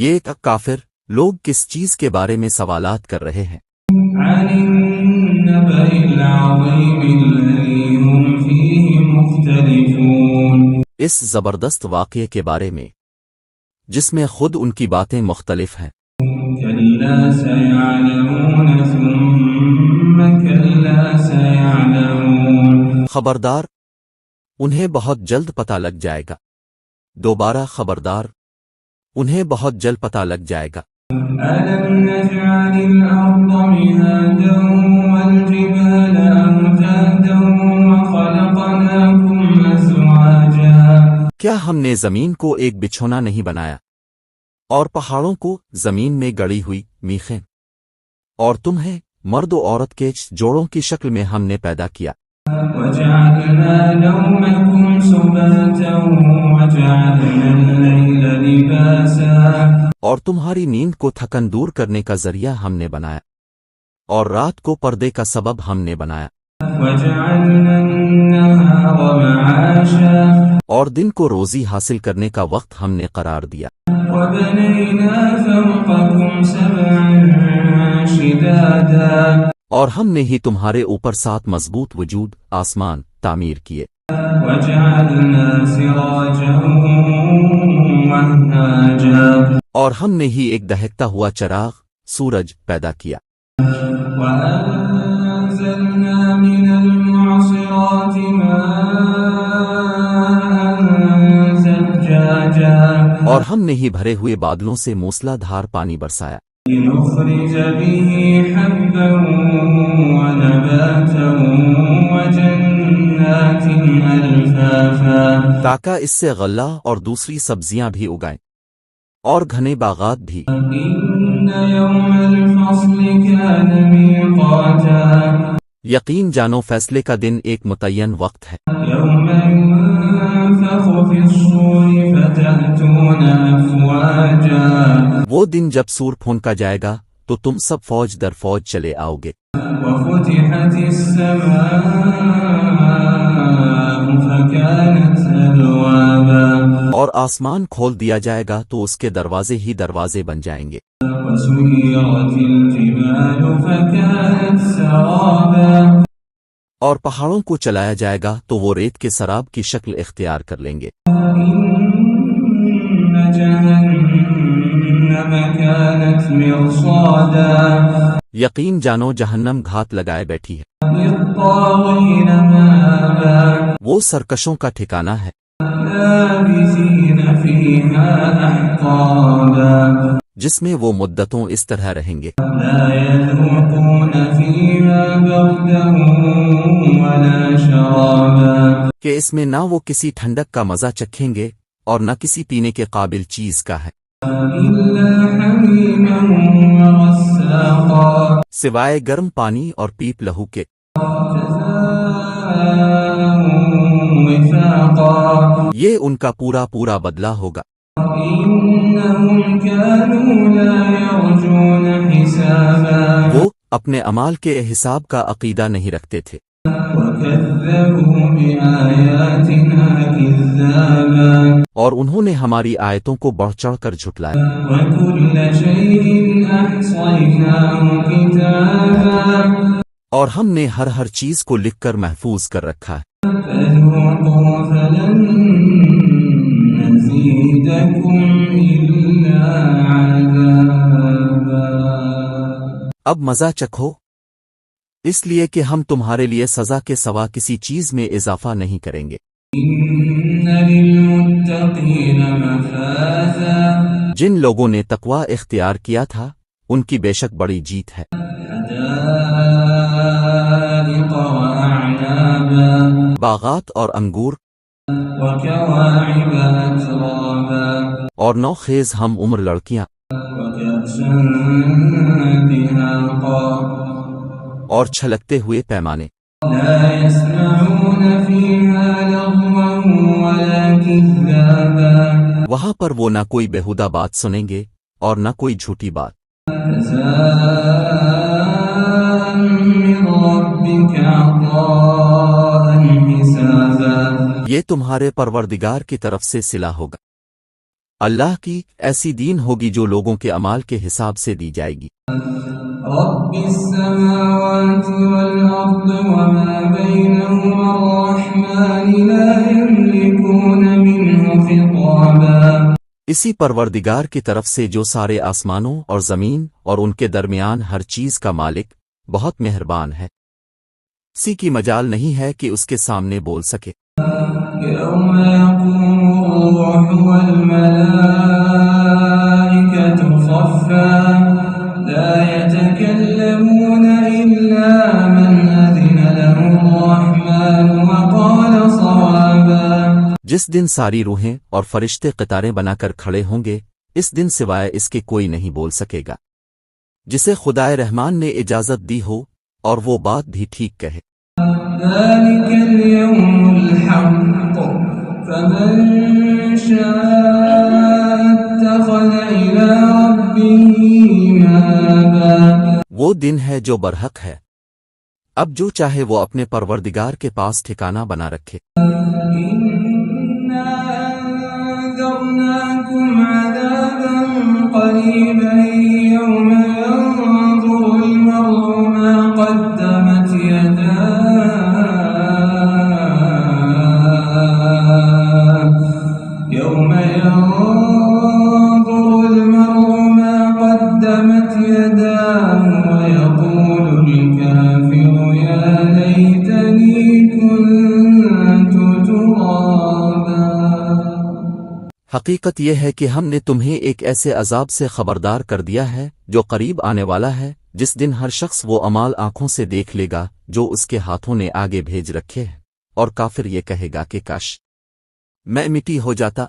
یہ کافر لوگ کس چیز کے بارے میں سوالات کر رہے ہیں؟ عن النبأ العظيم الذي هم فيه مختلفون اس زبردست واقعے کے بارے میں جس میں خود ان کی باتیں مختلف ہیں۔ كلا سيعلمون ثم كلا سيعلمون خبردار انہیں بہت جلد پتہ لگ جائے گا، دوبارہ خبردار انہیں بہت جلد پتہ لگ جائے گا۔ ألم نجعل الأرض مهادا والجبال أوتادا وخلقناكم أزواجا کیا ہم نے زمین کو ایک بچھونا نہیں بنایا اور پہاڑوں کو زمین میں گڑی ہوئی میخیں، اور تمہیں مرد و عورت کے جوڑوں کی شکل میں ہم نے پیدا کیا۔ وجعلنا نومكم سباتا وجعلنا الليل لباسا اور تمہاری نیند کو تھکن دور کرنے کا ذریعہ ہم نے بنایا، اور رات کو پردے کا سبب ہم نے بنایا، وجعلنا النهار معاشا اور دن کو روزی حاصل کرنے کا وقت ہم نے قرار دیا، وبنينا فوقكم سبعا شدادا اور ہم نے ہی تمہارے اوپر 7 مضبوط وجود آسمان تعمیر کیے، وجعلنا سراجا وهاجا اور ہم نے ہی ایک دہکتا ہوا چراغ سورج پیدا کیا، وأنزلنا من المعصرات ماء ثجاجا اور ہم نے ہی بھرے ہوئے بادلوں سے موسلا دھار پانی برسایا، لنخرج به حبا ونباتا وجنات ألفافا تاکہ اس سے غلہ اور دوسری سبزیاں بھی اگائیں اور گھنے باغات بھی۔ إن يوم الفصل كان ميقاتا یقین جانو فیصلے کا دن ایک متعین وقت ہے، يوم ينفخ في الصور فتأتون أفواجا وہ دن جب سور پھونکا جائے گا تو تم سب فوج در فوج چلے آؤ گے، وفتحت السماء فكانت أبوابا اور آسمان کھول دیا جائے گا تو اس کے دروازے ہی دروازے بن جائیں گے، وسيرت الجبال فكانت سرابا اور پہاڑوں کو چلایا جائے گا تو وہ ریت کے سراب کی شکل اختیار کر لیں گے۔ إن جهنم كانت مرصادا یقین جانو جہنم گھات لگائے بیٹھی ہے، للطاغين مآبا وہ سرکشوں کا ٹھکانہ ہے، لابثين فيها أحقابا جس میں وہ مدتوں اس طرح رہیں گے، لا يذوقون فيها بردا ولا شرابا کہ اس میں نہ وہ کسی ٹھنڈک کا مزہ چکھیں گے اور نہ کسی پینے کے قابل چیز کا ہے، إلا حميما وغساقا سوائے گرم پانی اور پیپ لہو کے، جزاء وفاقا یہ ان کا پورا پورا بدلہ ہوگا۔ إنهم كانوا لا يرجون حسابا وہ اپنے اعمال کے حساب کا عقیدہ نہیں رکھتے تھے، وكذبوا بآياتنا كذابا اور انہوں نے ہماری آیتوں کو بڑھ چڑھ کر جھٹلایا، وكل شيء أحصيناه كتابا اور ہم نے ہر چیز کو لکھ کر محفوظ کر رکھا ہے۔ فذوقوا فلن نزيدكم إلا عذابا اب مزہ چکھو، اس لیے کہ ہم تمہارے لیے سزا کے سوا کسی چیز میں اضافہ نہیں کریں گے۔ إن للمتقين مفازا جن لوگوں نے تقوی اختیار کیا تھا ان کی بے شک بڑی جیت ہے، حدائق وأعنابا باغات اور انگور وكواعب أترابا اور نو خیز ہم عمر لڑکیاں وكأسا دهاقا اور چھلکتے ہوئے پیمانے، لا يسمعون فيها لغوا ولا كذابا وہاں پر وہ نہ کوئی بےہودہ بات سنیں گے اور نہ کوئی جھوٹی بات، جزاء من ربك عطاء حسابا یہ تمہارے پروردگار کی طرف سے صلہ ہوگا اللہ کی ایسی دین ہوگی جو لوگوں کے اعمال کے حساب سے دی جائے گی۔ رب السماوات والأرض وما بينهما الرحمن لا يملكون منه خطابا۔ اسی پروردگار کی طرف سے جو سارے آسمانوں اور زمین اور ان کے درمیان ہر چیز کا مالک بہت مہربان ہے، کسی کی مجال نہیں ہے کہ اس کے سامنے بول سکے۔ يوم يقوم الروح والملائكة صفا لا يتكلمون إلا من أذن له الرحمن وقال صوابا۔ جس دن ساری روحیں اور فرشتے قطاریں بنا کر کھڑے ہوں گے، اس دن سوائے اس کے کوئی نہیں بول سکے گا جسے خدائے رحمان نے اجازت دی ہو اور وہ بات بھی ٹھیک کہے۔ ذلك اليوم الحق فمن شاء اتخذ إلى ربه مآبا۔ وہ دن ہے جو برحق ہے، اب جو چاہے وہ اپنے پروردگار کے پاس ٹھکانہ بنا رکھے۔ إنا أنذرناكم عذابا قريبا يوم ينظر المرء ما قدمت يداه يوم ينظر المرء ما قدمت يداه ويقول الكافر يا ليتني كنت ترابا۔ حقیقت یہ ہے کہ ہم نے تمہیں ایک ایسے عذاب سے خبردار کر دیا ہے جو قریب آنے والا ہے، جس دن ہر شخص وہ اعمال آنکھوں سے دیکھ لے گا جو اس کے ہاتھوں نے آگے بھیج رکھے ہیں، اور کافر یہ کہے گا کہ کاش میں مٹی ہو جاتا۔